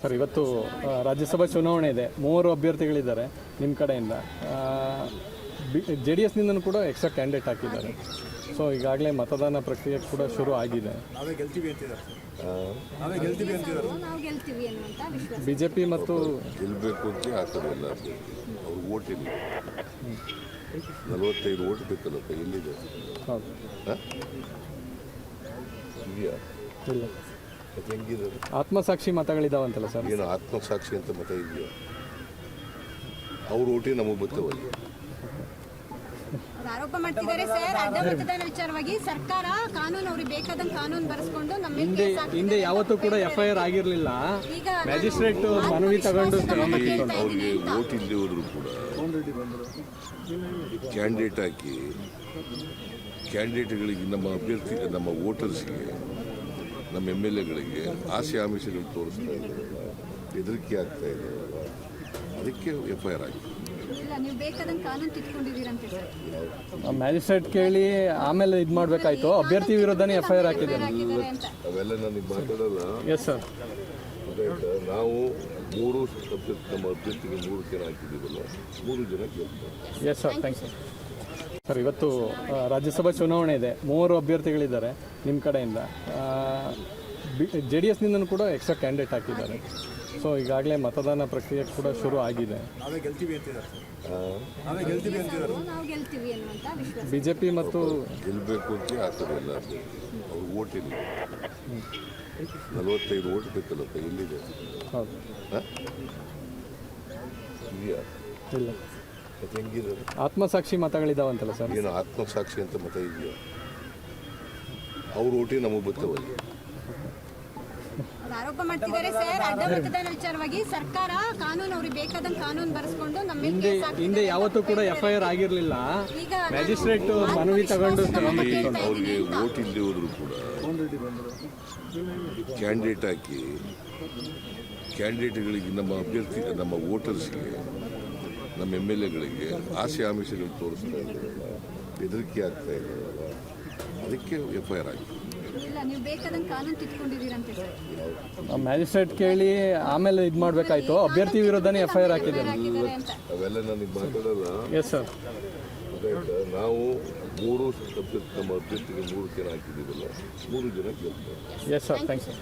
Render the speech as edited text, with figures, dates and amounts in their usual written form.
Sir, ಇವತ್ತು ರಾಜ್ಯಸಭಾ ಚುನಾವಣೆ ಇದೆ. 3 ಅಭ್ಯರ್ಥಿಗಳಿದ್ದಾರೆ ನಿಮ್ಮ ಕಡೆಯಿಂದ. JDSನಿಂದನೂ ಕೂಡ ಎಕ್ಸ್ಟ್ರಾ ಕ್ಯಾಂಡಿಡೇಟ್ ಹಾಕಿದ್ದಾರೆ. ಸೊ ಈಗಾಗಲೇ ಮತದಾನ ಪ್ರಕ್ರಿಯೆ ಕೂಡ ಶುರು ಆಗಿದೆ. BJP ಮತ್ತು ಗೆಲ್ಲಬೇಕು ಅಂತ ಹಾಕೋದಿಲ್ಲ. ಅವ್ರು ಓಟ್ ಇಲ್ಲ, 45 ಓಟ್ ಬೇಕಲ್ಲ, ಎಲ್ಲಿದೆ? ಹೌದು, ಇದೆಯಾ? ಇಲ್ಲ. ಹೆಂಗಿದೆ? ಆತ್ಮಸಾಕ್ಷಿ ಮತಗಳಿದಾವಂತಲ್ಲ ಸರ್? ಏನು ಆತ್ಮಸಾಕ್ಷಿ ಅಂತ ಮತ ಇದೆಯಾ? ಅವ್ರ ಓಟಿ ನಮಗೆ ಬರ್ತವಲ್ಲ. ಆರೋಪ ಮಾಡ್ತಿದ್ದಾರೆ ಸರ್. ಡಮತದ ವಿಚಾರವಾಗಿ ಸರ್ಕಾರ ಕಾನೂನು ಅವ್ರಿಗೆ ಬೇಕಾದಂಗೆ ಕಾನೂನು ಬರೆಸ್ಕೊಂಡು ಹಿಂದೆ ಯಾವತ್ತೂ ಕೂಡ FIR ಆಗಿರಲಿಲ್ಲ. ಮ್ಯಾಜಿಸ್ಟ್ರೇಟ್ ಮನವಿ ತಗೊಂಡು ಅವ್ರಿಗೆ ಓಟ್ ಇಲ್ಲದೆ ಹೋದ್ರು ಕೂಡ ಕ್ಯಾಂಡಿಡೇಟ್ ಹಾಕಿ ಕ್ಯಾಂಡಿಡೇಟ್ಗಳಿಗೆ, ನಮ್ಮ ಅಭ್ಯರ್ಥಿ, ನಮ್ಮ ವೋಟರ್ಸ್ಗೆ, ನಮ್ಮ MLAಗಳಿಗೆ ಆಸೆ ಆಮಿಷಗಳು ತೋರಿಸ್ತಾ ಇದ್ದಾರಲ್ಲ, ಹೆದರಿಕೆ ಆಗ್ತಾ ಇದ್ದಾರಲ್ಲ, ಅದಕ್ಕೆ FIR ಆಗಿದೆ. ಮ್ಯಾಜಿಸ್ಟ್ರೇಟ್ ಕೇಳಿ ಆಮೇಲೆ ಇದು ಮಾಡಬೇಕಾಯ್ತು. ಅಭ್ಯರ್ಥಿ ವಿರುದ್ಧನೇ FIR ಹಾಕಿದ್ದಾರೆ. ಅವೆಲ್ಲ ನನಗೆ ಮಾತಾಡಲ್ಲ. Yes sir. ನಾವು 3 ನಮ್ಮ ಅಭ್ಯರ್ಥಿಗೆ 3 ಜನ ಹಾಕಿದ್ದೀವಲ್ಲ, 3 ಜನ ಗೆಲ್ತಾರೆ. Yes sir, thanks sir. Sir, ಇವತ್ತು ರಾಜ್ಯಸಭಾ ಚುನಾವಣೆ ಇದೆ. 3 ಅಭ್ಯರ್ಥಿಗಳಿದ್ದಾರೆ ನಿಮ್ಮ ಕಡೆಯಿಂದ. JDSನಿಂದನೂ ಕೂಡ ಎಕ್ಸ್ಟ್ರಾ ಕ್ಯಾಂಡಿಡೇಟ್ ಹಾಕಿದ್ದಾರೆ. ಸೊ ಈಗಾಗಲೇ ಮತದಾನ ಪ್ರಕ್ರಿಯೆ ಕೂಡ ಶುರು ಆಗಿದೆ. BJP ಮತ್ತು ಗೆಲ್ಲಬೇಕು ಅಂತ ಹಾಕೋದಿಲ್ಲ. ಅವ್ರು ಓಟ್ ಇಲ್ಲ, 45 ಓಟ್ ಬೇಕಲ್ಲ, ಎಲ್ಲಿದೆ? ಹೌದು, ಇದೆಯಾ? ಇಲ್ಲ. ಹೆಂಗಿದೆ? ಆತ್ಮಸಾಕ್ಷಿ ಮತಗಳಿದಾವಂತಲ್ಲ ಸರ್? ಏನು ಆತ್ಮಸಾಕ್ಷಿ ಅಂತ ಮತ ಇದೆಯಾ? ಅವ್ರ ಓಟಿ ನಮಗೆ ಬರ್ತವಲ್ಲ. ಆರೋಪ ಮಾಡ್ತಿದ್ದಾರೆ ಸರ್. ಡಮತದ ವಿಚಾರವಾಗಿ ಸರ್ಕಾರ ಕಾನೂನು ಅವ್ರಿಗೆ ಬೇಕಾದಂಗೆ ಕಾನೂನು ಬರೆಸ್ಕೊಂಡು ಹಿಂದೆ ಯಾವತ್ತೂ ಕೂಡ FIR ಆಗಿರಲಿಲ್ಲ. ಮ್ಯಾಜಿಸ್ಟ್ರೇಟ್ ಮನವಿ ತಗೊಂಡು ಅವ್ರಿಗೆ ಓಟ್ ಇಲ್ಲದೆ ಹೋದ್ರು ಕೂಡ ಕ್ಯಾಂಡಿಡೇಟ್ ಹಾಕಿ ಕ್ಯಾಂಡಿಡೇಟ್ಗಳಿಗೆ, ನಮ್ಮ ಅಭ್ಯರ್ಥಿ, ನಮ್ಮ ವೋಟರ್ಸ್ಗೆ, ನಮ್ಮ MLAಗಳಿಗೆ ಆಸೆ ಆಮಿಷಗಳು ತೋರಿಸ್ತಾ ಇದ್ದಾರಲ್ಲ, ಹೆದರಿಕೆ ಆಗ್ತಾ ಇದ್ದಾರಲ್ಲ, ಅದಕ್ಕೆ FIR ಆಗಿದೆ. ಮ್ಯಾಜಿಸ್ಟ್ರೇಟ್ ಕೇಳಿ ಆಮೇಲೆ ಇದು ಮಾಡಬೇಕಾಯ್ತು. ಅಭ್ಯರ್ಥಿ ವಿರುದ್ಧನೇ FIR ಹಾಕಿದ್ದಾರೆ. ಅವೆಲ್ಲ ನನಗೆ ಮಾತಾಡಲ್ಲ. Yes sir. ನಾವು 3 ನಮ್ಮ ಅಭ್ಯರ್ಥಿಗೆ 3 ಜನ ಹಾಕಿದ್ದೀವಲ್ಲ, 3 ಜನ ಗೆಲ್ತಾರೆ. Yes sir, thanks sir.